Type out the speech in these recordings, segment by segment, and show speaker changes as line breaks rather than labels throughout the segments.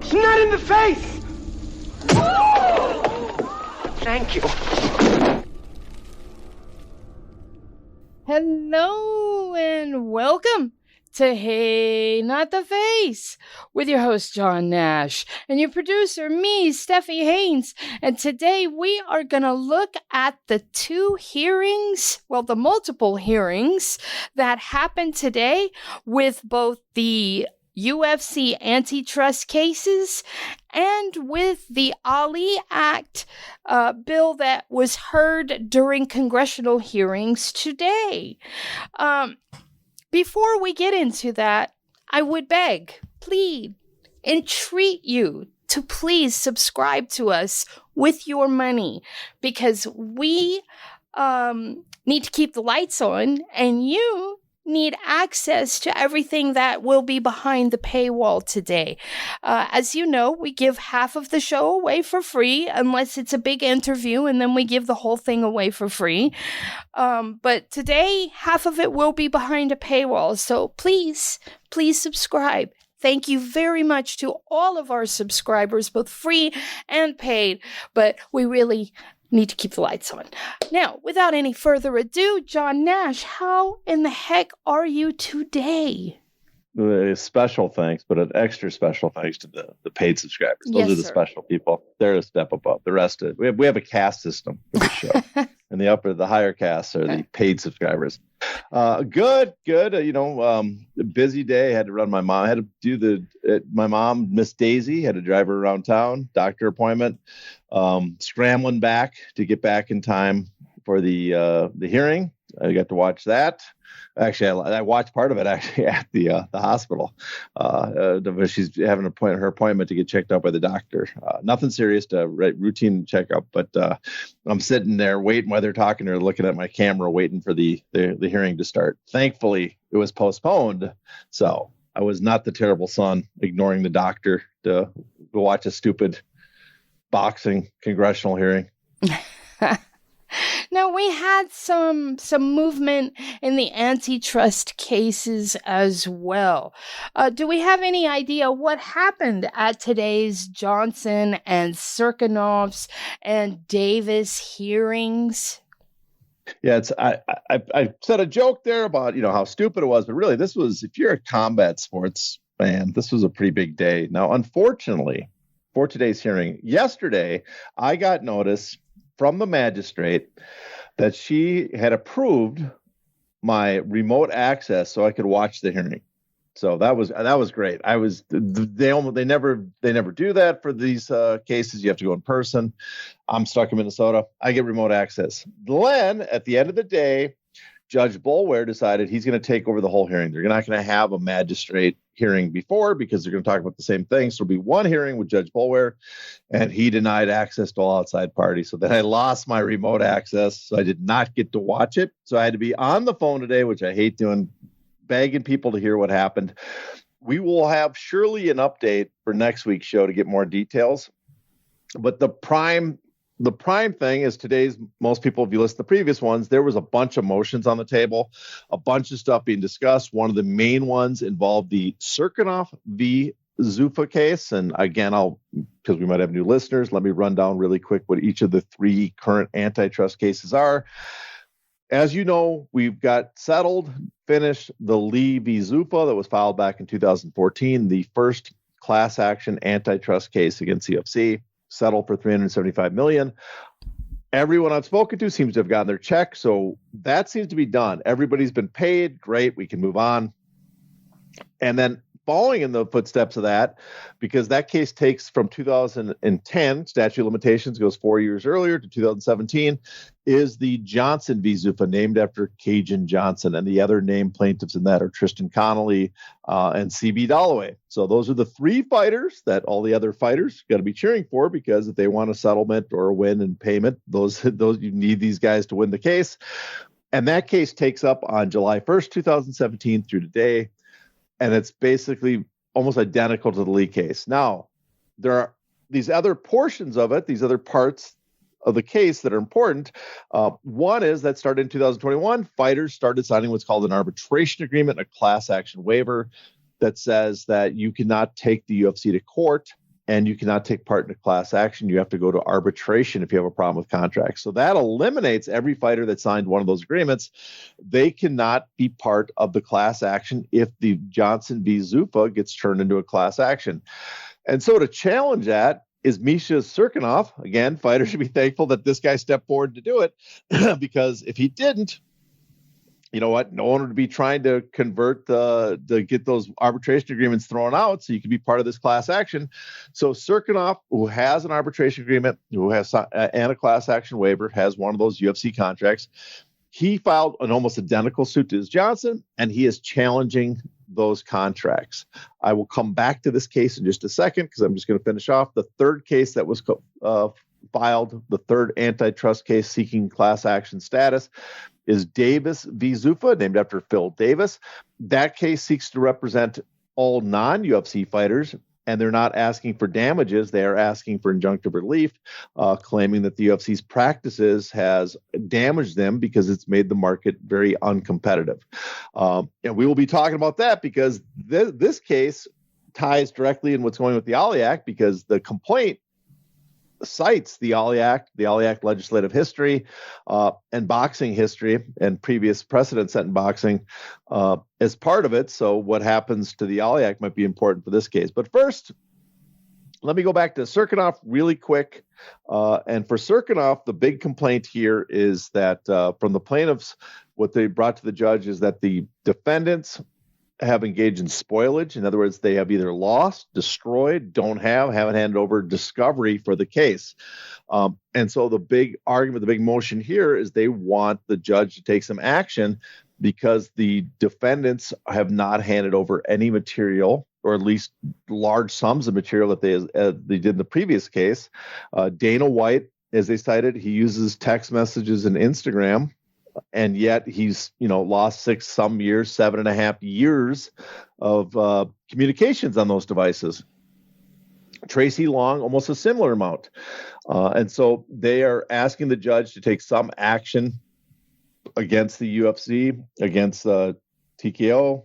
It's not in the face! Thank you.
Hello and welcome to Hey Not the Face with your host John Nash and your producer me, Steffi Haynes. And today we are going to look at the the multiple hearings that happened today with both the UFC antitrust cases and with the Ali Act bill that was heard during congressional hearings today. Before we get into that, I would beg, plead, entreat you to please subscribe to us with your money, because we need to keep the lights on and you need access to everything that will be behind the paywall today. As you know, we give half of the show away for free, unless it's a big interview, and then we give the whole thing away for free. But today, half of it will be behind a paywall. So please subscribe. Thank you very much to all of our subscribers, both free and paid. But we really need to keep the lights on. Now, without any further ado, John Nash, how in the heck are you today?
A special thanks, but an extra special thanks to the paid subscribers. Those
Yes,
are the
sir.
Special people. They're a step above the rest of it. We have a caste system for the show. And the higher castes are the paid subscribers. Good. Busy day. Had to run my mom. I had to do my mom, Miss Daisy, had to drive her around town, doctor appointment, scrambling back to get back in time for the hearing. I got to watch that. Actually, I watched part of it actually at the hospital. She's having her appointment to get checked out by the doctor. Nothing serious, routine checkup. But I'm sitting there waiting while they're talking to her, looking at my camera, waiting for the hearing to start. Thankfully, it was postponed, so I was not the terrible son ignoring the doctor to go watch a stupid boxing congressional hearing.
Now, we had some movement in the antitrust cases as well. Do we have any idea what happened at today's Johnson and Sirkanov's and Davis hearings?
Yeah, I said a joke there about how stupid it was, but really this was, if you're a combat sports fan, this was a pretty big day. Now, unfortunately, for today's hearing, yesterday I got notice from the magistrate that she had approved my remote access so I could watch the hearing. So that was great. They never do that for these cases. You have to go in person. I'm stuck in Minnesota. I get remote access. Then at the end of the day, Judge Boulware decided he's going to take over the whole hearing. They're not going to have a magistrate hearing before because they're going to talk about the same thing. So it'll be one hearing with Judge Boulware, and he denied access to all outside parties. So then I lost my remote access. So I did not get to watch it. So I had to be on the phone today, which I hate doing, begging people to hear what happened. We will have surely an update for next week's show to get more details. But the prime thing is today's, most people, if you listen to the previous ones, there was a bunch of motions on the table, a bunch of stuff being discussed. One of the main ones involved the Sirkanov v. Zuffa case. And again, because we might have new listeners, let me run down really quick what each of the three current antitrust cases are. As you know, we've got finished the Lee v. Zuffa that was filed back in 2014, the first class action antitrust case against UFC. Settled for $375 million. Everyone I've spoken to seems to have gotten their check, so that seems to be done. Everybody's been paid. Great, we can move on. And then following in the footsteps of that, because that case takes from 2010, statute of limitations goes 4 years earlier to 2017, is the Johnson v. Zuffa, named after Cajun Johnson. And the other named plaintiffs in that are Tristan Connolly and C.B. Dalloway. So those are the three fighters that all the other fighters got to be cheering for, because if they want a settlement or a win in payment, those you need these guys to win the case. And that case takes up on July 1st, 2017 through today. And it's basically almost identical to the Lee case. Now, there are these other portions of it, these other parts of the case that are important. One is that started in 2021, fighters started signing what's called an arbitration agreement, a class action waiver that says that you cannot take the UFC to court and you cannot take part in a class action. You have to go to arbitration if you have a problem with contracts. So that eliminates every fighter that signed one of those agreements. They cannot be part of the class action if the Johnson v. Zuffa gets turned into a class action. And so to challenge that is Misha Cirkunov. Again, fighters should be thankful that this guy stepped forward to do it, because if he didn't, you know what? No one would be trying to convert to get those arbitration agreements thrown out so you can be part of this class action. So Cirkunov, who has an arbitration agreement, who has and a class action waiver, has one of those UFC contracts. He filed an almost identical suit to Johnson, and he is challenging those contracts. I will come back to this case in just a second because I'm just going to finish off the third case that was filed, the third antitrust case seeking class action status. Is Davis v. Zuffa, named after Phil Davis. That case seeks to represent all non-UFC fighters, and they're not asking for damages. They are asking for injunctive relief, claiming that the UFC's practices has damaged them because it's made the market very uncompetitive. And we will be talking about that because this case ties directly in what's going on with the Ali Act, because the complaint cites the Ali Act legislative history, and boxing history and previous precedent set in boxing as part of it. So what happens to the Ali Act might be important for this case. But first, let me go back to Cirkunov really quick. And for Cirkunov, the big complaint here is that from the plaintiffs, what they brought to the judge is that the defendants have engaged in spoilage. In other words, they have either lost, destroyed, haven't handed over discovery for the case. And so the big argument, the big motion here is they want the judge to take some action because the defendants have not handed over any material, or at least large sums of material that they did in the previous case. Dana White, as they cited, he uses text messages and Instagram, and yet he's, lost 7.5 years of communications on those devices. Tracy Long, almost a similar amount. And so they are asking the judge to take some action against the UFC, against TKO,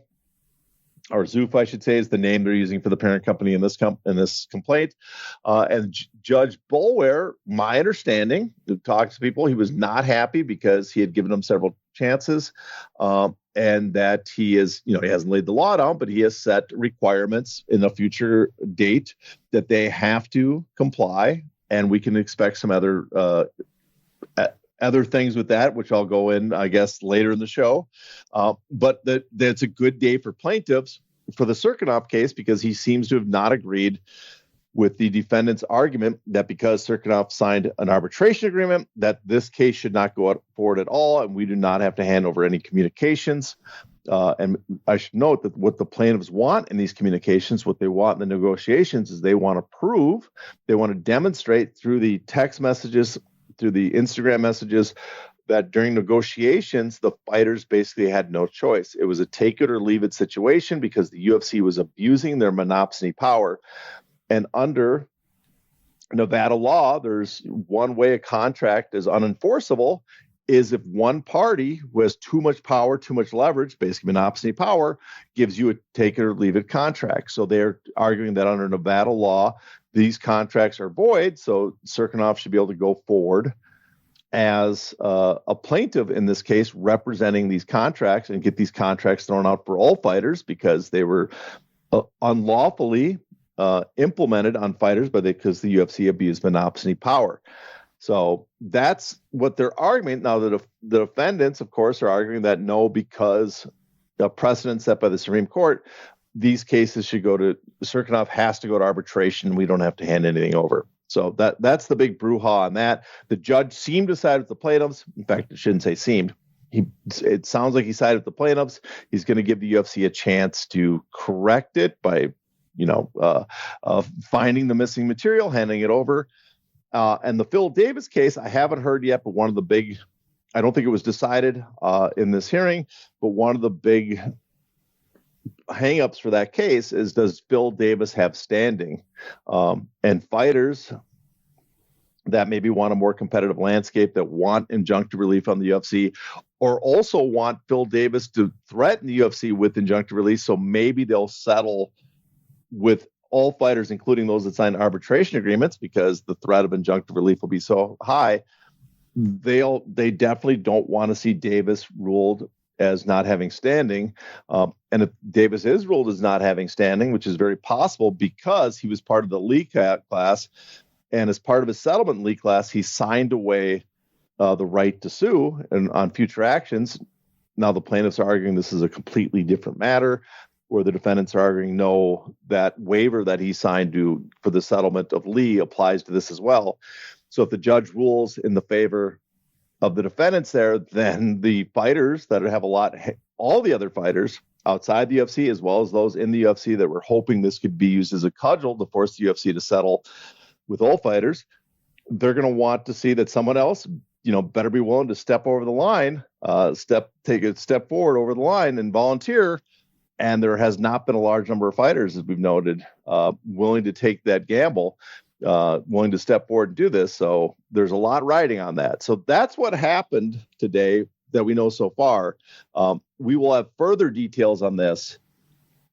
or Zuffa, I should say, is the name they're using for the parent company in this complaint. And Judge Boulware, my understanding, talked to people, he was not happy because he had given them several chances, and that he is, he hasn't laid the law down, but he has set requirements in a future date that they have to comply, and we can expect some other things with that, which I'll go in, I guess, later in the show. But that's a good day for plaintiffs for the Cirkunov case, because he seems to have not agreed with the defendant's argument that because Cirkunov signed an arbitration agreement, that this case should not go forward at all, and we do not have to hand over any communications. And I should note that what the plaintiffs want in these communications, what they want in the negotiations, is they want to prove, they want to demonstrate through the text messages, through the Instagram messages, that during negotiations, the fighters basically had no choice. It was a take it or leave it situation because the UFC was abusing their monopsony power. And under Nevada law, there's one way a contract is unenforceable is if one party who has too much power, too much leverage, basically monopsony power, gives you a take it or leave it contract. So they're arguing that under Nevada law, these contracts are void, so Cirkunov should be able to go forward as a plaintiff in this case, representing these contracts and get these contracts thrown out for all fighters because they were unlawfully implemented on fighters, because the UFC abused monopsony power. So that's what they're arguing. Now, the defendants, of course, are arguing that no, because the precedent set by the Supreme Court, these cases should go to Cirkunov has to go to arbitration. We don't have to hand anything over. So that's the big brouhaha on that. The judge seemed to side with the plaintiffs. In fact, I shouldn't say seemed. It sounds like he sided with the plaintiffs. He's going to give the UFC a chance to correct it by, finding the missing material, handing it over. And the Phil Davis case, I haven't heard yet, but one of the big, I don't think it was decided in this hearing, but one of the big hang-ups for that case is, does Phil Davis have standing? And fighters that maybe want a more competitive landscape, that want injunctive relief on the UFC, or also want Phil Davis to threaten the UFC with injunctive relief, so maybe they'll settle with all fighters, including those that sign arbitration agreements, because the threat of injunctive relief will be so high, they definitely don't want to see Davis ruled as not having standing. And if Davis is ruled as not having standing, which is very possible because he was part of the Lee class, and as part of his settlement Lee class, he signed away the right to sue and on future actions. Now the plaintiffs are arguing this is a completely different matter, where the defendants are arguing no, that waiver that he signed for the settlement of Lee applies to this as well. So if the judge rules in the favor of the defendants there, then the fighters that have all the other fighters outside the UFC, as well as those in the UFC that were hoping this could be used as a cudgel to force the UFC to settle with all fighters, they're going to want to see that someone else, better be willing to step over the line, take a step forward over the line and volunteer. And there has not been a large number of fighters, as we've noted, willing to take that gamble, willing to step forward and do this. So there's a lot riding on that. So that's what happened today that we know so far. We will have further details on this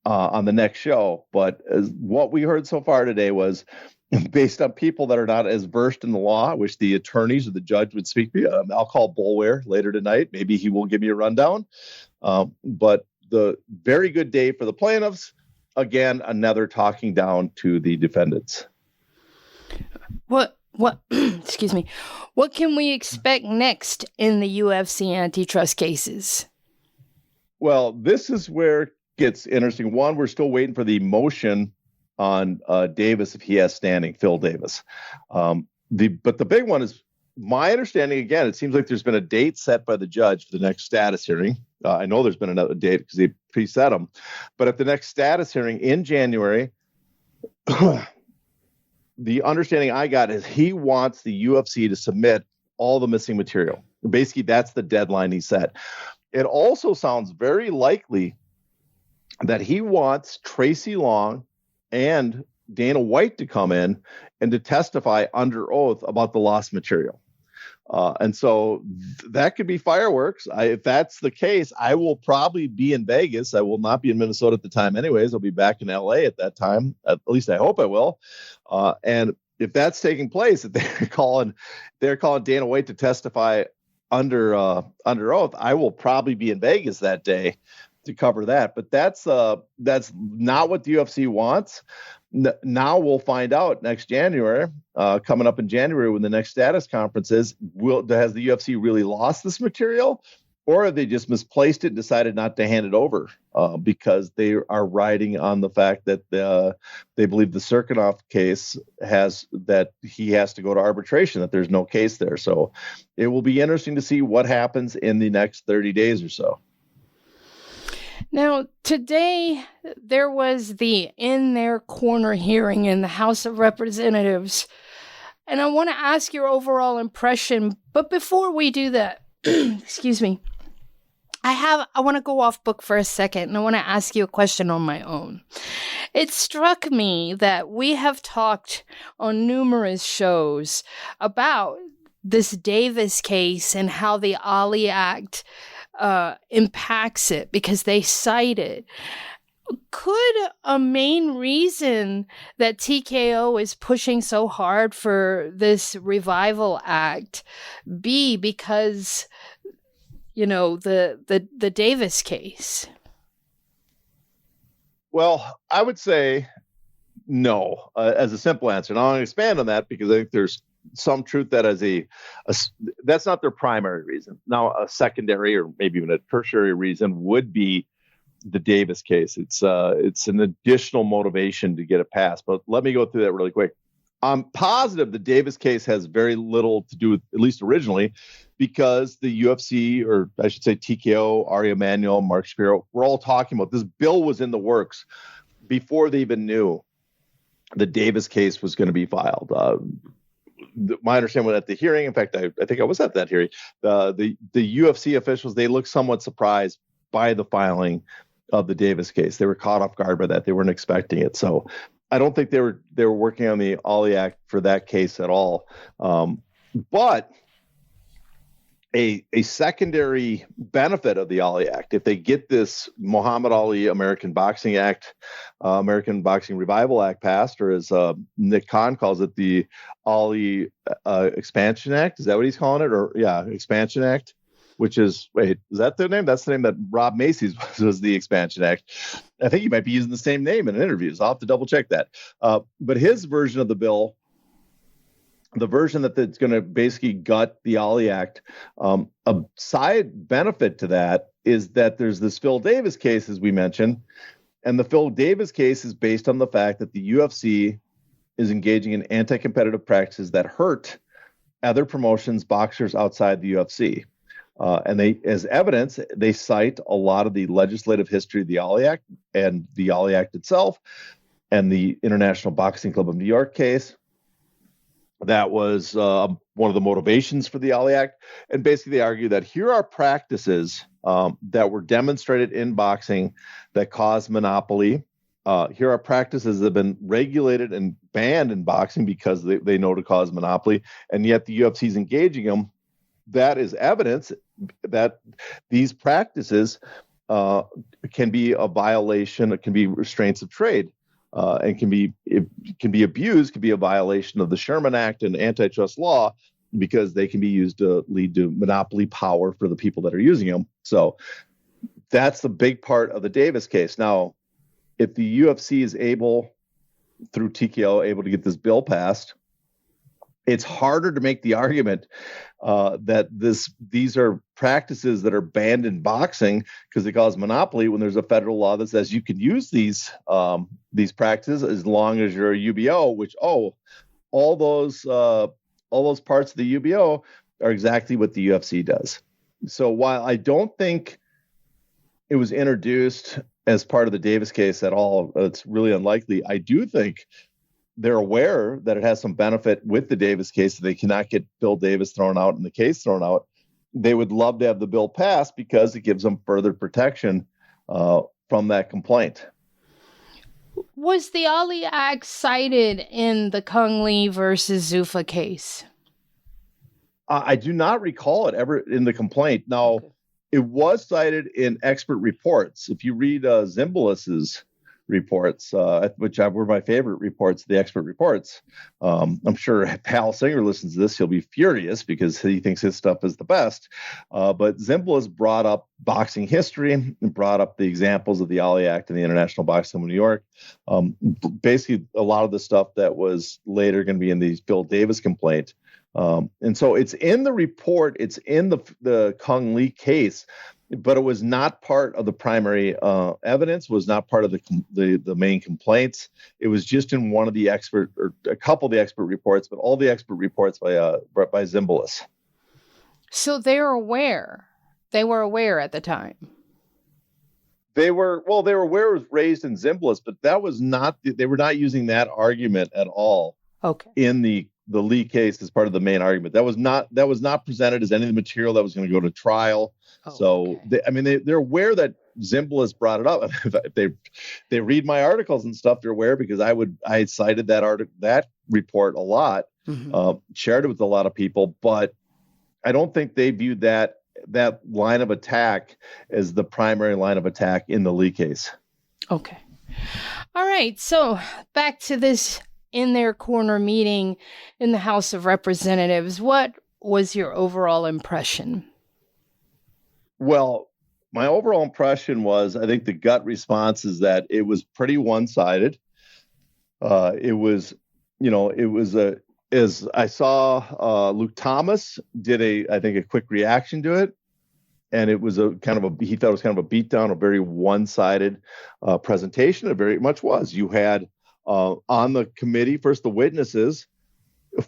on the next show. But what we heard so far today was based on people that are not as versed in the law, which the attorneys or the judge would speak to. I'll call Boulware later tonight. Maybe he will give me a rundown. But the very good day for the plaintiffs. Again, another talking down to the defendants.
What excuse me. What can we expect next in the UFC antitrust cases?
Well, this is where it gets interesting. One, we're still waiting for the motion on Davis if he has standing, Phil Davis. But the big one is, my understanding, again, it seems like there's been a date set by the judge for the next status hearing. I know there's been another date because they preset them. But at the next status hearing in January, the understanding I got is he wants the UFC to submit all the missing material. Basically, that's the deadline he set. It also sounds very likely that he wants Tracy Long and Dana White to come in and to testify under oath about the lost material. And so that could be fireworks. If that's the case, I will probably be in Vegas. I will not be in Minnesota at the time anyways. I'll be back in LA at that time. At least I hope I will. And if that's taking place, if they're calling Dana White to testify under oath, I will probably be in Vegas that day to cover that. But that's not what the UFC wants. Now we'll find out next January, coming up in January when the next status conference is, has the UFC really lost this material, or have they just misplaced it and decided not to hand it over because they are riding on the fact that they believe the Serkinov case that he has to go to arbitration, that there's no case there. So it will be interesting to see what happens in the next 30 days or so.
Now, today, there was the In Their Corner hearing in the House of Representatives, and I want to ask your overall impression. But before we do that, excuse me, I want to go off book for a second, and I want to ask you a question on my own. It struck me that we have talked on numerous shows about this Davis case and how the Ali Act impacts it because they cite it. Could a main reason that TKO is pushing so hard for this Revival Act be because, the Davis case? Well,
I would say no, as a simple answer. And I want to expand on that because I think there's some truth that that's not their primary reason. Now, a secondary or maybe even a tertiary reason would be the Davis case. It's an additional motivation to get it passed. But let me go through that really quick. I'm positive the Davis case has very little to do with, at least originally, because the UFC, or I should say TKO, Ari Emanuel, Mark Shapiro, we're all talking about this bill was in the works before they even knew the Davis case was going to be filed. My understanding at the hearing, in fact, I think I was at that hearing, the UFC officials, they looked somewhat surprised by the filing of the Davis case. They were caught off guard by that. They weren't expecting it. So I don't think they were working on the Ali Act for that case at all. But a secondary benefit of the Ali Act. If they get this Muhammad Ali American Boxing Act, American Boxing Revival Act passed, or as Nick Khan calls it, the Ali Expansion Act. Is that what he's calling it? Or yeah, Expansion Act, which is, wait, is that the name? That's the name that Rob Macy's was the Expansion Act. I think he might be using the same name in interviews. I'll have to double check that. But his version of the bill, the version that's going to basically gut the Ali Act, a side benefit to that is that there's this Phil Davis case, as we mentioned, and the Phil Davis case is based on the fact that the UFC is engaging in anti-competitive practices that hurt other promotions, boxers outside the UFC. And they, as evidence, they cite a lot of the legislative history of the Ali Act and the Ali Act itself, and the International Boxing Club of New York case. That was one of the motivations for the Ali Act. And basically they argue that here are practices that were demonstrated in boxing that cause monopoly. Here are practices that have been regulated and banned in boxing because they know to cause monopoly, and yet the UFC is engaging them. That is evidence that these practices can be a violation, it can be restraints of trade. And can be abused, can be a violation of the Sherman Act and antitrust law, because they can be used to lead to monopoly power for the people that are using them. So that's the big part of the Davis case. Now, if the UFC is able, through TKO, able to get this bill passed, it's harder to make the argument that these are practices that are banned in boxing because they cause monopoly, when there's a federal law that says you can use these practices as long as you're a UBO, which all those parts of the UBO are exactly what the UFC does. So while I don't think it was introduced as part of the Davis case at all, it's really unlikely. I do think they're aware that it has some benefit with the Davis case, that they cannot get Bill Davis thrown out and the case thrown out. They would love to have the bill passed because it gives them further protection from that complaint.
Was the Ali Act cited in the Kung Lee versus Zuffa case?
I do not recall it ever in the complaint. Now, okay. It was cited in expert reports. If you read Zimbalist's reports, which were my favorite reports, the expert reports. I'm sure if Hal Singer listens to this, he'll be furious because he thinks his stuff is the best. But Zimbalist brought up boxing history and brought up the examples of the Ali Act and the International Boxing of New York. Basically, a lot of the stuff that was later going to be in the Phil Davis complaint. And so it's in the report, it's in the Kung Lee case, but it was not part of the primary evidence, was not part of the main complaints. It was just in one of the expert, or a couple of the expert reports, but all the expert reports by Zimbalist.
So they're aware. They were aware at the time.
They were aware it was raised in Zimbalist, but that was not, they were not using that argument at all.
Okay.
In the Lee case as part of the main argument. That was not presented as any of the material that was going to go to trial. Oh, so okay. They're aware that Zimbalist brought it up. If they read my articles and stuff, they're aware, because I cited that report a lot, shared it with a lot of people, but I don't think they viewed that line of attack as the primary line of attack in the Lee case.
Okay. All right. So back to this in their corner meeting in the House of Representatives. What was your overall impression?
Well, my overall impression was, I think the gut response is that it was pretty one-sided. As I saw, Luke Thomas did a quick reaction to it. And it was he thought it was kind of a beatdown, a very one-sided presentation. It very much was. You had on the committee, first the witnesses,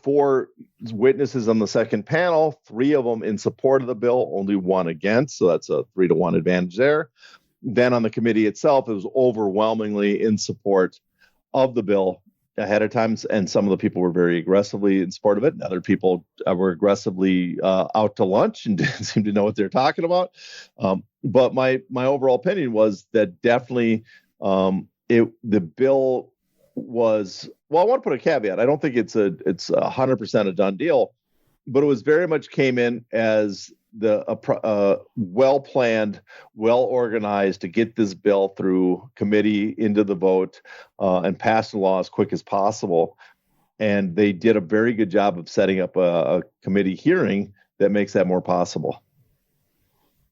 4 witnesses on the second panel, 3 of them in support of the bill, only 1 against. So that's a 3-to-1 advantage there. Then on the committee itself, it was overwhelmingly in support of the bill ahead of time. And some of the people were very aggressively in support of it. And other people were aggressively out to lunch and didn't seem to know what they're talking about. But my overall opinion was that definitely the bill was, well, I want to put a caveat. I don't think it's 100% a done deal, but it was very much came in as well planned, well organized to get this bill through committee into the vote and pass the law as quick as possible. And they did a very good job of setting up a committee hearing that makes that more possible.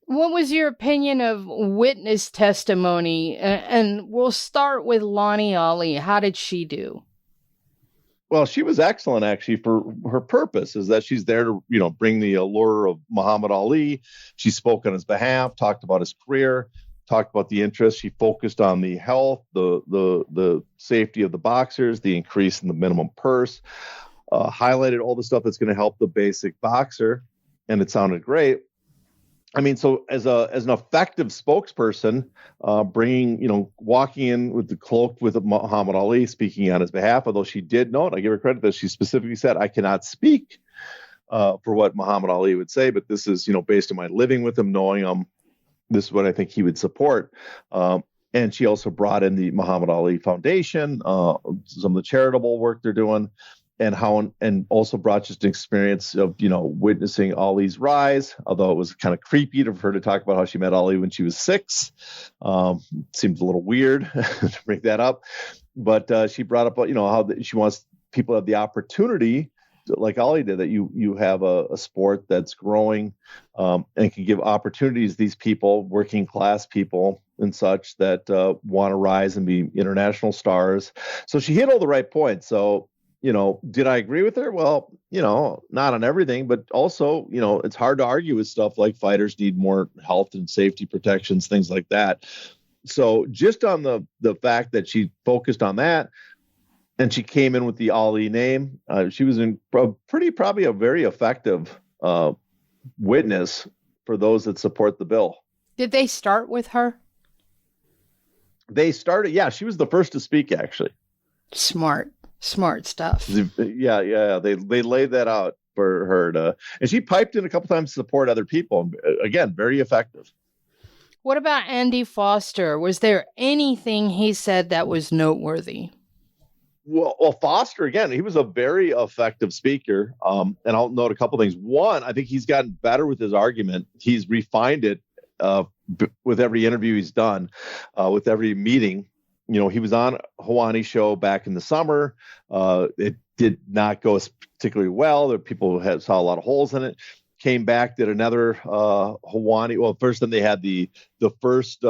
What was your opinion of witness testimony? And we'll start with Lonnie Ali. How did she do?
Well, she was excellent, actually, for her purpose is that she's there to, bring the allure of Muhammad Ali. She spoke on his behalf, talked about his career, talked about the interests. She focused on the health, the safety of the boxers, the increase in the minimum purse, highlighted all the stuff that's going to help the basic boxer, and it sounded great. I mean, so as an effective spokesperson, walking in with the cloak with Muhammad Ali, speaking on his behalf, although she did note, I give her credit that she specifically said, I cannot speak for what Muhammad Ali would say, but this is, based on my living with him, knowing him, this is what I think he would support. And she also brought in the Muhammad Ali Foundation, some of the charitable work they're doing, and also brought just an experience of, witnessing Ali's rise, although it was kind of creepy for her to talk about how she met Ali when she was 6. Seems a little weird to bring that up. But she brought up, how she wants people to have the opportunity, like Ali did, that you have a sport that's growing and can give opportunities to these people, working class people and such, that want to rise and be international stars. So she hit all the right points. So, did I agree with her? Well, not on everything, but also, it's hard to argue with stuff like fighters need more health and safety protections, things like that. So just on the fact that she focused on that, and she came in with the Ali name, she was probably a very effective witness for those that support the bill. Did
they start with her?
They started, yeah. She was the first to speak, actually.
Smart stuff.
Yeah. They laid that out for her and she piped in a couple times to support other people. Again, very effective.
What about Andy Foster? Was there anything he said that was noteworthy?
Well, Foster, again, he was a very effective speaker. And I'll note a couple things. One, I think he's gotten better with his argument. He's refined it with every interview he's done, with every meeting. He was on Hawani's show back in the summer. It did not go particularly well. There people saw a lot of holes in it. Came back, did another Hawani. Well, first then they had the first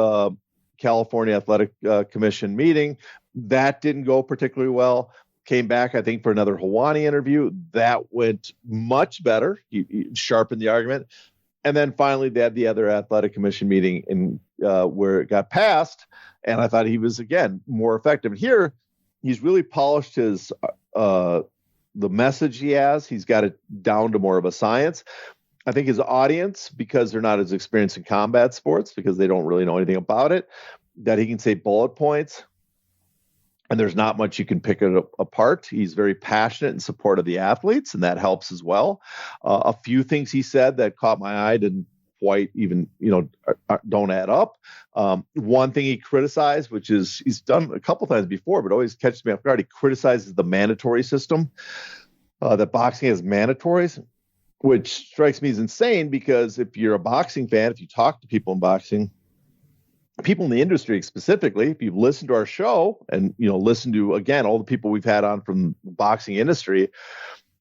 California Athletic Commission meeting. That didn't go particularly well. Came back, I think, for another Hawani interview. That went much better. He sharpened the argument. And then finally, they had the other Athletic Commission meeting where it got passed. And I thought he was, again, more effective. Here, he's really polished his the message he has. He's got it down to more of a science. I think his audience, because they're not as experienced in combat sports, because they don't really know anything about it, that he can say bullet points. And there's not much you can pick it apart. He's very passionate in support of the athletes, and that helps as well. A few things he said that caught my eye didn't quite even, don't add up. One thing he criticized, which is he's done a couple times before, but always catches me off guard. He criticizes the mandatory system, that boxing has mandatories, which strikes me as insane because if you're a boxing fan, if you talk to people in boxing, people in the industry specifically, if you've listened to our show and, listen to, again, all the people we've had on from the boxing industry,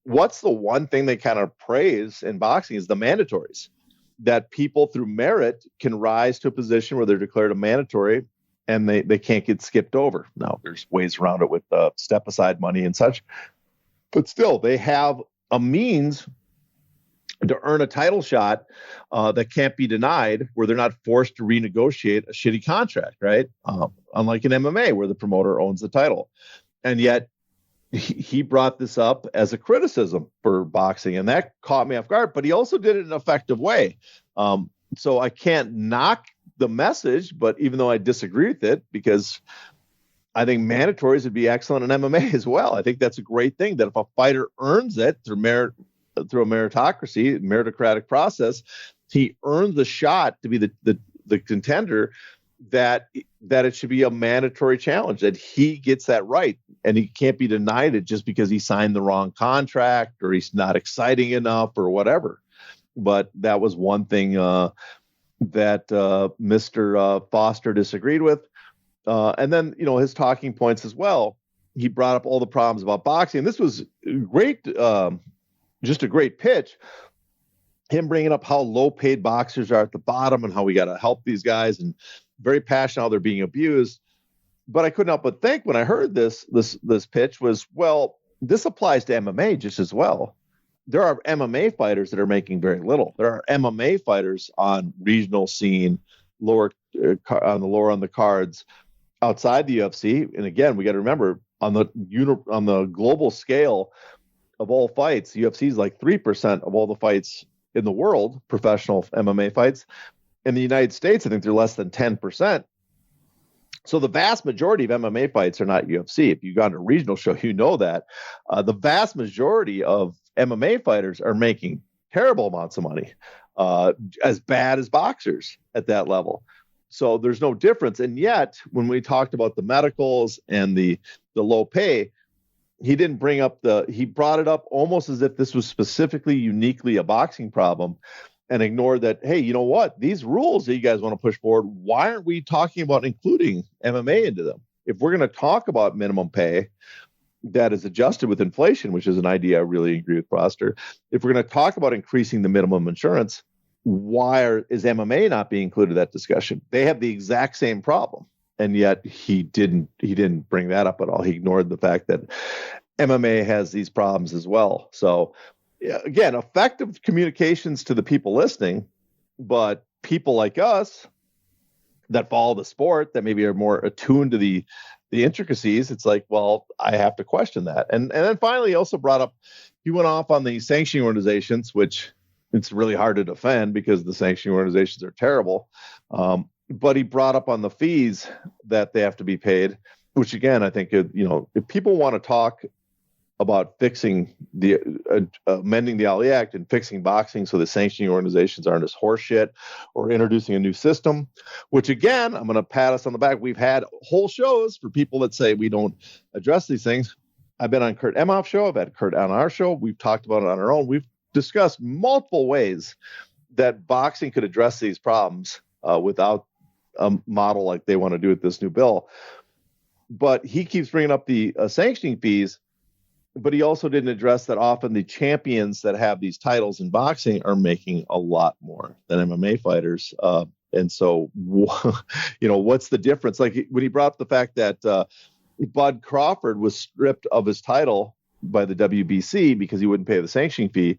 what's the one thing they kind of praise in boxing is the mandatories, that people through merit can rise to a position where they're declared a mandatory and they can't get skipped over. Now, there's ways around it with step aside money and such, but still they have a means to earn a title shot that can't be denied, where they're not forced to renegotiate a shitty contract, right? Unlike in MMA, where the promoter owns the title. And yet he brought this up as a criticism for boxing, and that caught me off guard, but he also did it in an effective way. So I can't knock the message, but even though I disagree with it, because I think mandatories would be excellent in MMA as well. I think that's a great thing, that if a fighter earns it through a meritocratic process, he earns the shot to be the contender, that it should be a mandatory challenge, that he gets that right, and he can't be denied it just because he signed the wrong contract or he's not exciting enough or whatever. but that was one thing that Mr. Foster disagreed with. And then, his talking points as well. He brought up all the problems about boxing. This was great, just a great pitch. Him bringing up how low-paid boxers are at the bottom and how we got to help these guys, and very passionate how they're being abused. But I couldn't help but think when I heard this pitch was, well, this applies to MMA just as well. There are MMA fighters that are making very little. There are MMA fighters on regional scene, lower on the cards outside the UFC. And again, we got to remember on the global scale of all fights, the UFC is like 3% of all the fights in the world, professional MMA fights. In the United States, I think they're less than 10%. So the vast majority of MMA fights are not UFC. If you've gone to a regional show, you know that. The vast majority of MMA fighters are making terrible amounts of money, as bad as boxers at that level. So there's no difference. And yet, when we talked about the medicals and the low pay, he didn't bring up he brought it up almost as if this was specifically, uniquely a boxing problem, and ignored that, hey, you know what? These rules that you guys want to push forward, why aren't we talking about including MMA into them? If we're going to talk about minimum pay that is adjusted with inflation, which is an idea I really agree with Foster, if we're going to talk about increasing the minimum insurance, is MMA not being included in that discussion? They have the exact same problem. And yet he didn't bring that up at all. He ignored the fact that MMA has these problems as well. So again, effective communications to the people listening, but people like us that follow the sport, that maybe are more attuned to the intricacies, it's like, well, I have to question that. And then finally, he also brought up, he went off on the sanctioning organizations, which it's really hard to defend because the sanctioning organizations are terrible. But he brought up on the fees that they have to be paid, which again, I think, if people want to talk about fixing amending the Ali Act and fixing boxing so the sanctioning organizations aren't as horseshit, or introducing a new system, which again, I'm going to pat us on the back. We've had whole shows for people that say we don't address these things. I've been on Kurt Emhoff's show. I've had Kurt on our show. We've talked about it on our own. We've discussed multiple ways that boxing could address these problems without a model like they want to do with this new bill. But he keeps bringing up the sanctioning fees, but he also didn't address that often the champions that have these titles in boxing are making a lot more than MMA fighters. And so, what's the difference? Like when he brought up the fact that Bud Crawford was stripped of his title by the WBC because he wouldn't pay the sanctioning fee.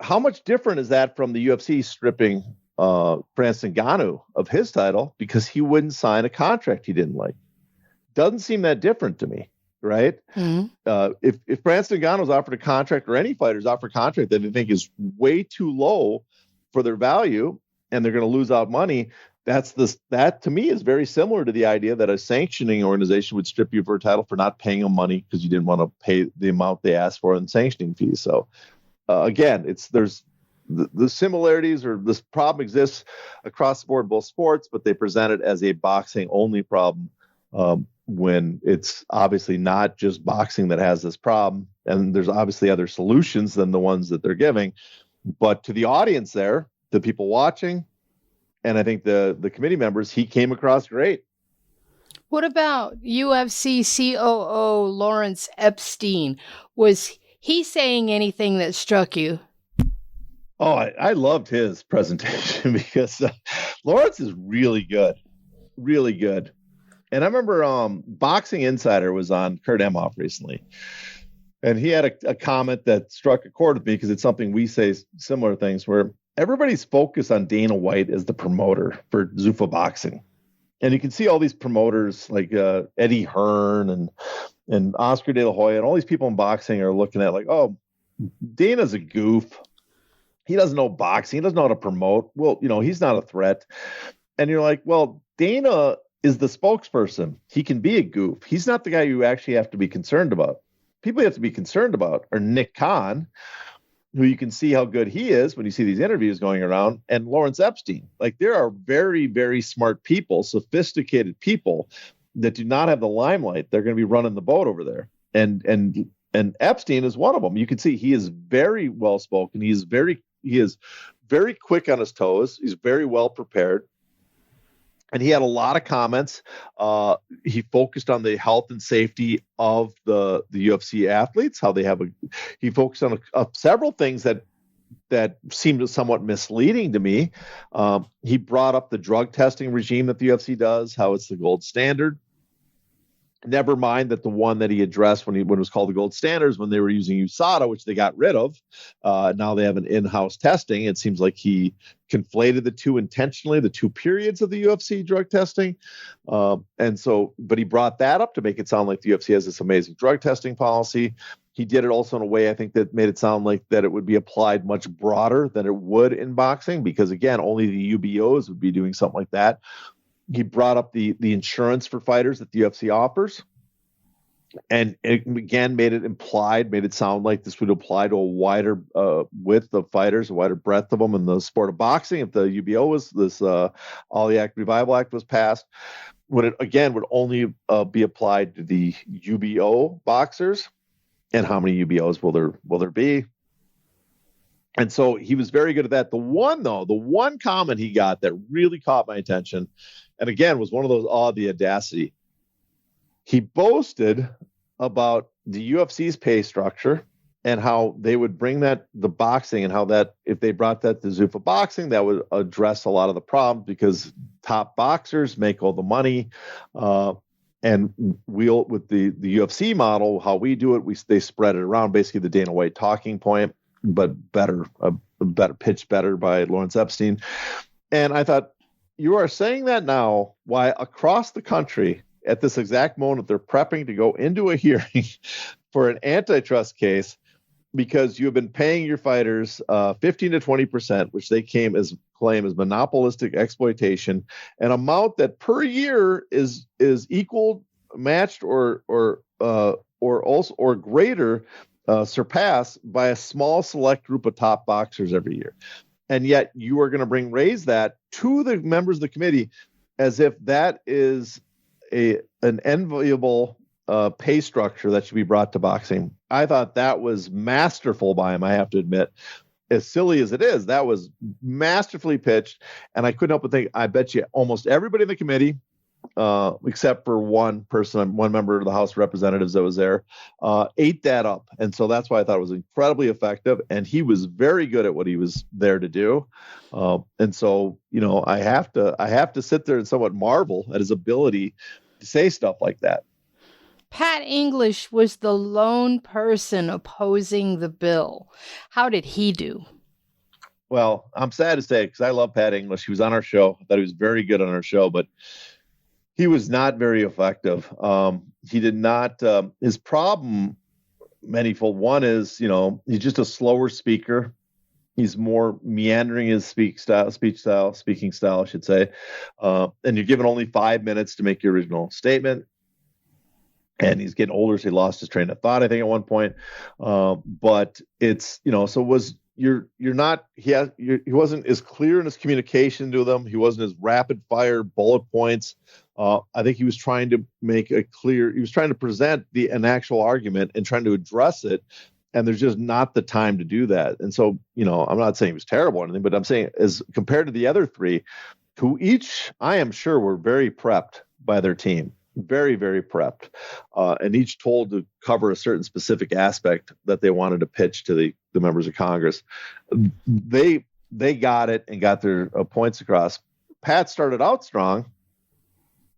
How much different is that from the UFC stripping Francis Ngannou of his title because he wouldn't sign a contract he didn't like? Doesn't seem that different to me, right? Mm-hmm. If Francis Ngannou is offered a contract, or any fighter's offered a contract that they think is way too low for their value and they're going to lose out money, that to me is very similar to the idea that a sanctioning organization would strip you for a title for not paying them money because you didn't want to pay the amount they asked for in sanctioning fees. So again, there's the similarities, or this problem exists across the board in both sports, but they present it as a boxing only problem when it's obviously not just boxing that has this problem. And there's obviously other solutions than the ones that they're giving. But to the audience there, the people watching, and I think the committee members, he came across great.
What about UFC COO Lawrence Epstein? Was he saying anything that struck you?
Oh, I loved his presentation because Lawrence is really good, really good. And I remember Boxing Insider was on Kurt Emhoff recently, and he had a comment that struck a chord with me because it's something we say similar things, where everybody's focused on Dana White as the promoter for Zuffa Boxing. And you can see all these promoters like Eddie Hearn and Oscar De La Hoya and all these people in boxing are looking at like, oh, Dana's a goof. He doesn't know boxing. He doesn't know how to promote. Well, he's not a threat. And you're like, well, Dana is the spokesperson. He can be a goof. He's not the guy you actually have to be concerned about. People you have to be concerned about are Nick Khan, who you can see how good he is when you see these interviews going around, and Lawrence Epstein. Like, there are very, very smart people, sophisticated people that do not have the limelight. They're going to be running the boat over there. And Epstein is one of them. You can see he is very well spoken. He's very is very quick on his toes. He's very well prepared. And he had a lot of comments. He focused on the health and safety of the UFC athletes, how they have he focused on several things that seemed somewhat misleading to me. He brought up the drug testing regime that the UFC does, how it's the gold standard. Never mind that the one that he addressed when it was called the gold standards, when they were using USADA, which they got rid of. Now they have an in-house testing. It seems like he conflated the two intentionally, the two periods of the UFC drug testing. But he brought that up to make it sound like the UFC has this amazing drug testing policy. He did it also in a way, I think, that made it sound like that it would be applied much broader than it would in boxing, because again, only the UBOs would be doing something like that. He brought up the insurance for fighters that the UFC offers, and it again made it sound like this would apply to a wider width of fighters, a wider breadth of them in the sport of boxing. If the UBO was this Ali Act Revival Act was passed, would only be applied to the UBO boxers. And how many UBOs will there be? And so he was very good at that. The one comment he got that really caught my attention, and again was one of those, the audacity. He boasted about the UFC's pay structure and how they would bring the boxing, and how that if they brought that to Zuffa boxing, that would address a lot of the problems, because top boxers make all the money. And with the UFC model, how we do it, they spread it around, basically the Dana White talking point, but pitched better by Lawrence Epstein. And I thought, you are saying that now, why across the country at this exact moment they're prepping to go into a hearing for an antitrust case, because you have been paying your fighters 15 to 20%, which they claim as monopolistic exploitation, an amount that per year is equal, matched, or greater, surpassed by a small select group of top boxers every year. And yet you are going to raise that to the members of the committee as if that is an enviable pay structure that should be brought to boxing. I thought that was masterful by him, I have to admit. As silly as it is, that was masterfully pitched. And I couldn't help but think, I bet you almost everybody in the committee, except for one member of the House of Representatives that was there, ate that up. And so that's why I thought it was incredibly effective. And he was very good at what he was there to do. And so, I have to sit there and somewhat marvel at his ability to say stuff like that.
Pat English was the lone person opposing the bill. How did he do?
Well, I'm sad to say, because I love Pat English. He was on our show. I thought he was very good on our show, but he was not very effective. He did not. His problem, manifold. One is, he's just a slower speaker. He's more meandering his speaking style, I should say. And you're given only 5 minutes to make your original statement. And he's getting older, so he lost his train of thought, I think, at one point. But it's, so was he wasn't as clear in his communication to them. He wasn't as rapid fire bullet points. I think he was trying to he was trying to present an actual argument and trying to address it. And there's just not the time to do that. And so, I'm not saying he was terrible or anything, but I'm saying as compared to the other three, who each, I am sure, were very prepped by their team. Very, very prepped, and each told to cover a certain specific aspect that they wanted to pitch to the members of Congress. They got it and got their points across. Pat started out strong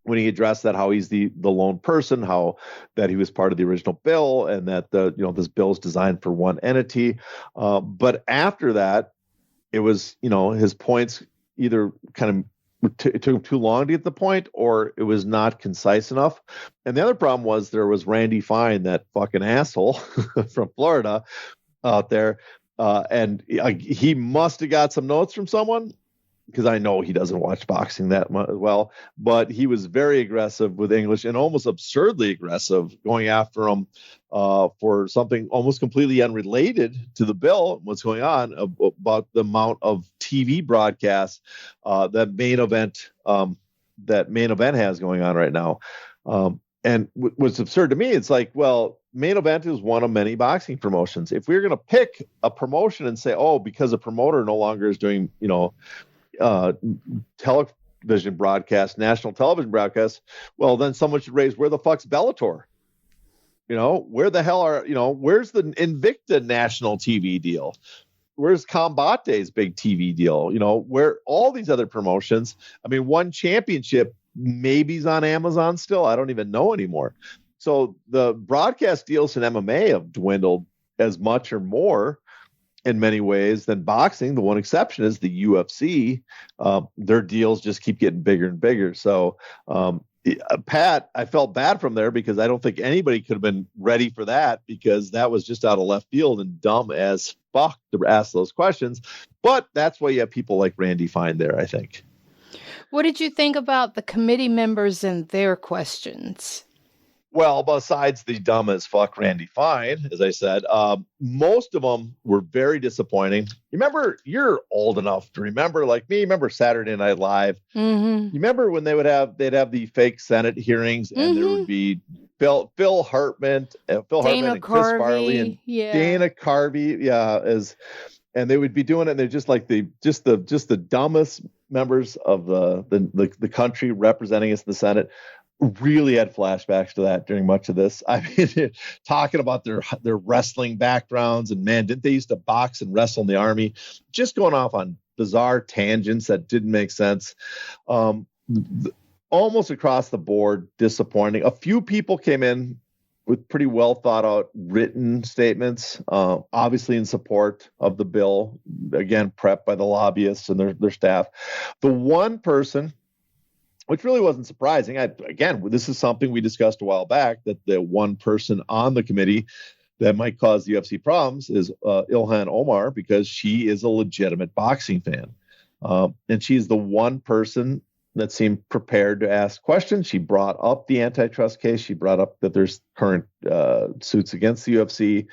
when he addressed that, how he's the lone person, how that he was part of the original bill, and that this bill is designed for one entity. But after that, it was his points either kind of it took him too long to get the point, or it was not concise enough. And the other problem was there was Randy Fine, that fucking asshole from Florida out there. And he must have got some notes from someone, because I know he doesn't watch boxing that well, but he was very aggressive with English, and almost absurdly aggressive, going after him for something almost completely unrelated to the bill, what's going on, about the amount of TV broadcasts that main event has going on right now. And what's absurd to me, it's like, well, Main Event is one of many boxing promotions. If we were going to pick a promotion and say, oh, because a promoter no longer is doing, television broadcast, national television broadcast, well, then someone should raise, where the fuck's Bellator? Where the hell where's the Invicta national TV deal? Where's Combate's big TV deal? Where all these other promotions? I mean, One Championship maybe's on Amazon still. I don't even know anymore. So the broadcast deals in MMA have dwindled as much or more in many ways than boxing. The one exception is the UFC. Their deals just keep getting bigger and bigger. So, Pat, I felt bad from there because I don't think anybody could have been ready for that, because that was just out of left field and dumb as fuck to ask those questions. But that's why you have people like Randy Fine there, I think.
What did you think about the committee members and their questions?
Well, besides the dumb as fuck Randy Fine, as I said, most of them were very disappointing. You're old enough to remember, like me, remember Saturday Night Live?
Mm-hmm.
You remember when they'd have the fake Senate hearings, and there would be Phil Hartman and Chris Farley and Dana Carvey, and they would be doing it, and they're just like the dumbest members of the country representing us in the Senate. Really had flashbacks to that during much of this. I mean, talking about their wrestling backgrounds, and man, didn't they used to box and wrestle in the Army? Just going off on bizarre tangents that didn't make sense. Almost across the board, disappointing. A few people came in with pretty well thought out written statements, obviously in support of the bill, again, prepped by the lobbyists and their staff. The one person, which really wasn't surprising. This is something we discussed a while back, that the one person on the committee that might cause the UFC problems is Ilhan Omar, because she is a legitimate boxing fan. And she's the one person that seemed prepared to ask questions. She brought up the antitrust case. She brought up that there's current suits against the UFC.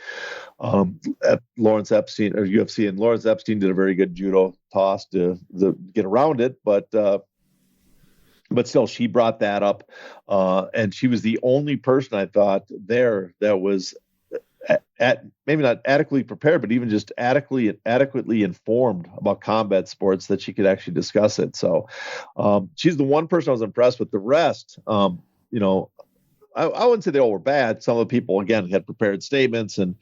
Lawrence Epstein, or UFC, and Lawrence Epstein did a very good judo toss to get around it. But still, she brought that up, and she was the only person I thought there that was maybe not adequately prepared, but even just adequately informed about combat sports, that she could actually discuss it. So she's the one person I was impressed with. The rest, I wouldn't say they all were bad. Some of the people, again, had prepared statements and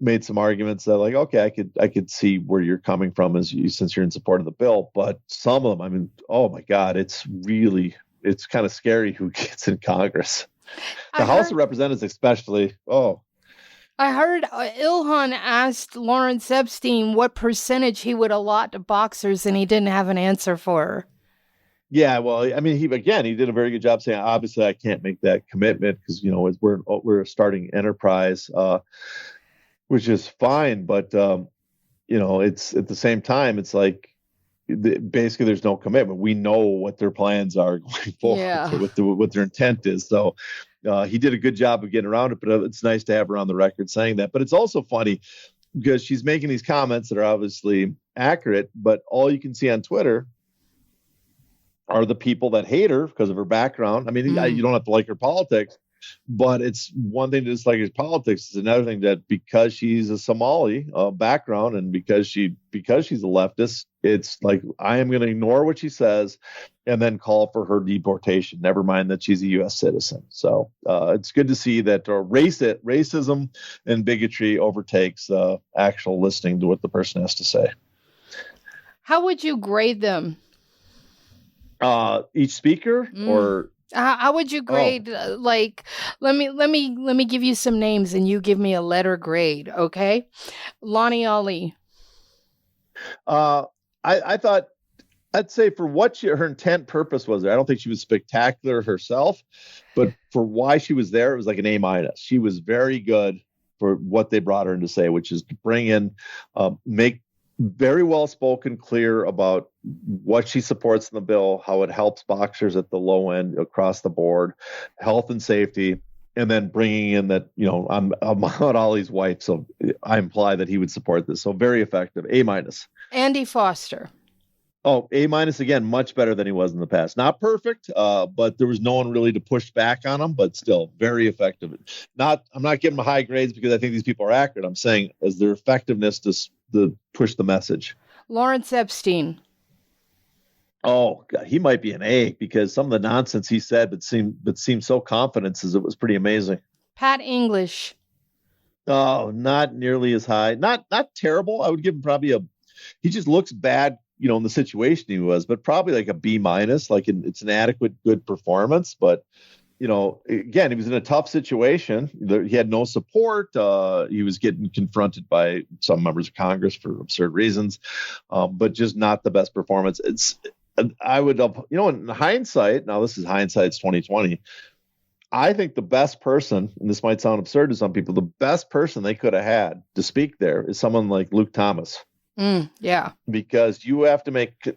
made some arguments that, like, okay, I could see where you're coming from since you're in support of the bill. But some of them, I mean, oh my God, it's kind of scary who gets in Congress. The House of Representatives, especially. Oh,
I heard Ilhan asked Lawrence Epstein what percentage he would allot to boxers, and he didn't have an answer for her.
Yeah, well, I mean, he did a very good job saying, obviously, I can't make that commitment because we're a starting enterprise. Which is fine, but it's at the same time, it's like basically there's no commitment. We know what their plans are going forward, what their intent is. So he did a good job of getting around it, but it's nice to have her on the record saying that. But it's also funny because she's making these comments that are obviously accurate, but all you can see on Twitter are the people that hate her because of her background. I mean, you don't have to like her politics, but it's one thing to dislike his politics. It's another thing that because she's a Somali background and because she's a leftist, it's like, I am going to ignore what she says and then call for her deportation. Never mind that she's a U.S. citizen. So it's good to see that racism and bigotry overtakes actual listening to what the person has to say.
How would you grade them?
Each speaker or...
How would you grade? Like, let me give you some names, and you give me a letter grade, okay? Lonnie Ali.
I thought, I'd say for what her intent purpose was there. I don't think she was spectacular herself, but for why she was there, it was like an A-. She was very good for what they brought her in to say, which is to bring in, make very well spoken, clear about what she supports in the bill, how it helps boxers at the low end across the board, health and safety, and then bringing in that, I'm Muhammad Ali's wife, so I imply that he would support this. So very effective, A-.
Andy Foster.
Oh, A minus again, much better than he was in the past. Not perfect, but there was no one really to push back on him, but still very effective. I'm not giving him high grades because I think these people are accurate. I'm saying as their effectiveness to push the message.
Lawrence Epstein.
Oh, God, he might be an A because some of the nonsense he said, but seemed so confident as it was pretty amazing.
Pat English.
Oh, not nearly as high. Not terrible. I would give him probably he just looks bad, in the situation he was, but probably like a B minus, it's an adequate, good performance. But, again, he was in a tough situation. He had no support. He was getting confronted by some members of Congress for absurd reasons, but just not the best performance. I would have, in hindsight, now this is hindsight's 2020. I think the best person, and this might sound absurd to some people, the best person they could have had to speak there is someone like Luke Thomas.
Yeah.
Because you have to make,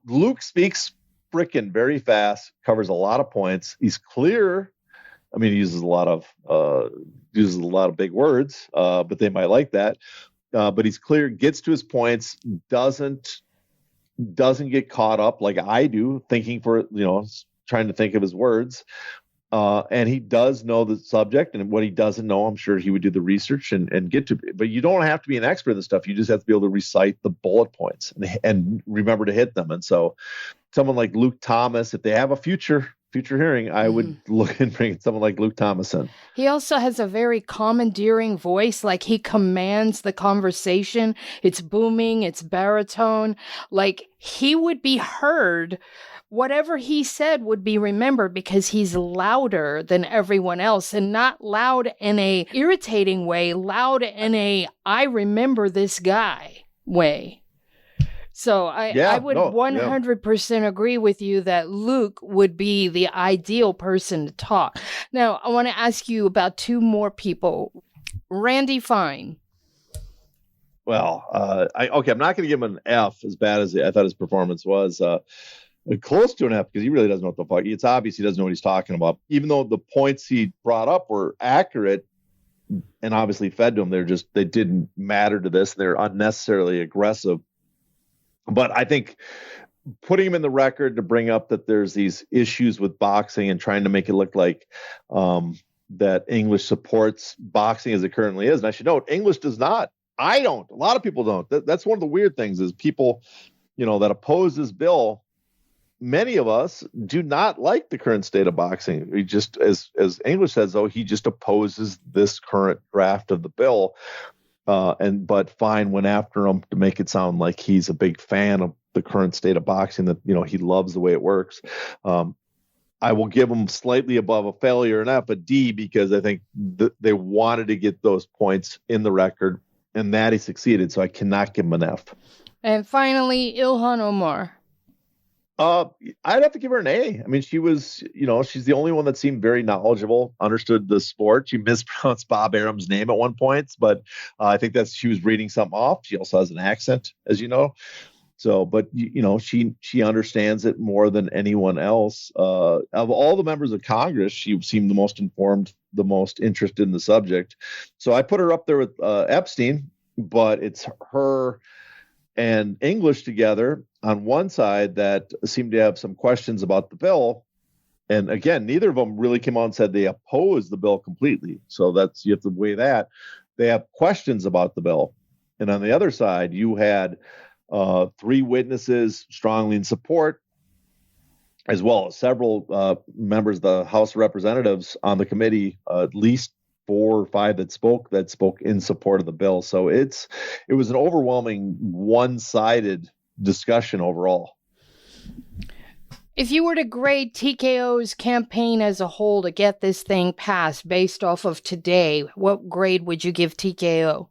Luke speaks frickin' very fast, covers a lot of points. He's clear. I mean, he uses a lot of big words, but they might like that. But he's clear, gets to his points, doesn't get caught up like I do, thinking trying to think of his words. And he does know the subject, and what he doesn't know, I'm sure he would do the research and get to. But you don't have to be an expert in this stuff. You just have to be able to recite the bullet points and remember to hit them. And so someone like Luke Thomas, if they have a future hearing, I would look and bring someone like Luke Thomas in.
He also has a very commandeering voice, like he commands the conversation. It's booming, it's baritone. Like he would be heard. Whatever he said would be remembered because he's louder than everyone else, and not loud in a irritating way, loud in a I remember this guy way. So I would 100% agree with you that Luke would be the ideal person to talk. Now, I want to ask you about two more people. Randy Fine.
Well, I'm not going to give him an F as bad as I thought his performance was. Close to an F because he really doesn't know what the fuck. It's obvious he doesn't know what he's talking about. Even though the points he brought up were accurate and obviously fed to him, they didn't matter to this. They're unnecessarily aggressive. But I think putting him in the record to bring up that there's these issues with boxing and trying to make it look like that English supports boxing as it currently is. And I should note, English does not. I don't. A lot of people don't. That's one of the weird things is people, that oppose this bill. Many of us do not like the current state of boxing. We just, as English says, though, he just opposes this current draft of the bill. But Fine went after him to make it sound like he's a big fan of the current state of boxing, that, he loves the way it works. I will give him slightly above a failure, an F, a D, because I think they wanted to get those points in the record, and that he succeeded. So I cannot give him an F. And
finally, Ilhan Omar.
I'd have to give her an A. I mean, she was, she's the only one that seemed very knowledgeable, understood the sport. She mispronounced Bob Arum's name at one point, but I think she was reading something off. She also has an accent, as you know. So, but she understands it more than anyone else. Of all the members of Congress, she seemed the most informed, the most interested in the subject. So I put her up there with Epstein, but it's her and English together on one side that seemed to have some questions about the bill. And again, neither of them really came out and said they oppose the bill completely. So you have to weigh that. They have questions about the bill. And on the other side, you had 3 witnesses strongly in support, as well as several members of the House of Representatives on the committee, at least 4 or 5 that spoke in support of the bill. So it was an overwhelming one-sided discussion overall.
If you were to grade TKO's campaign as a whole to get this thing passed based off of today, what grade would you give TKO?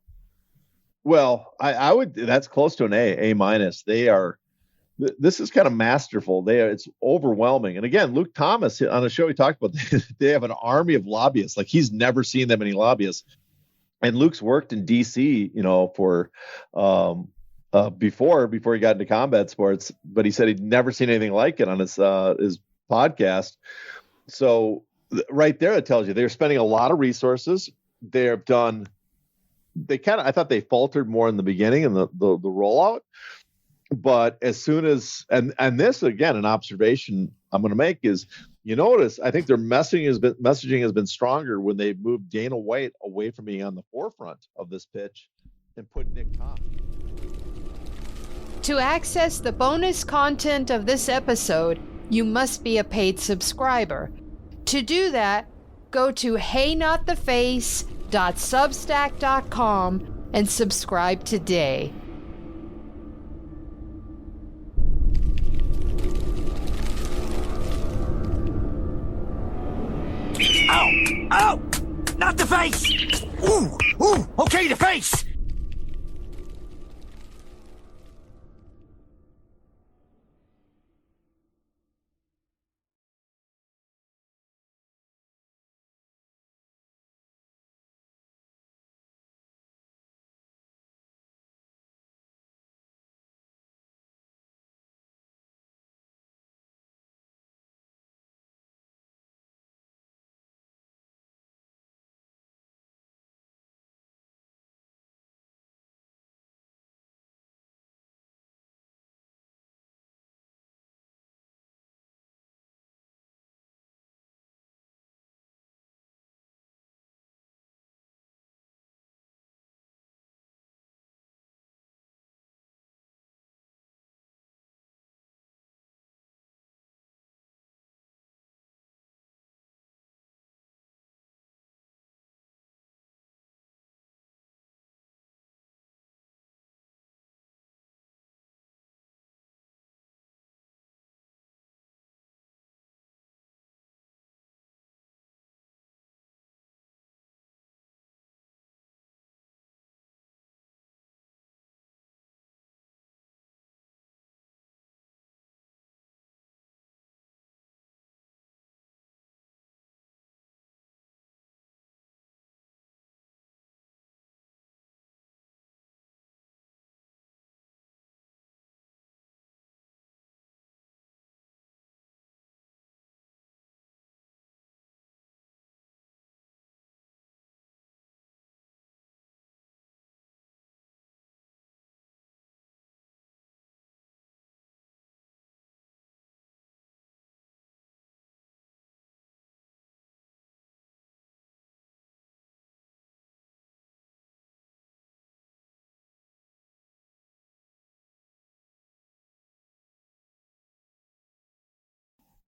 Well, I would. That's close to an A minus. This is kind of masterful. It's overwhelming. And again, Luke Thomas on a show he talked about, they have an army of lobbyists. Like he's never seen that many lobbyists. And Luke's worked in DC, for before he got into combat sports, but he said he'd never seen anything like it on his podcast. So right there, it tells you they're spending a lot of resources. I thought they faltered more in the beginning and the rollout. But as soon as and this again, an observation I'm going to make is, you notice I think their messaging has been stronger when they moved Dana White away from being on the forefront of this pitch and put Nick Khan.
To access the bonus content of this episode, you must be a paid subscriber. To do that, go to heynottheface.substack.com and subscribe today.
Ow! Ow! Not the face! Ooh! Ooh! Okay, the face!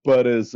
But as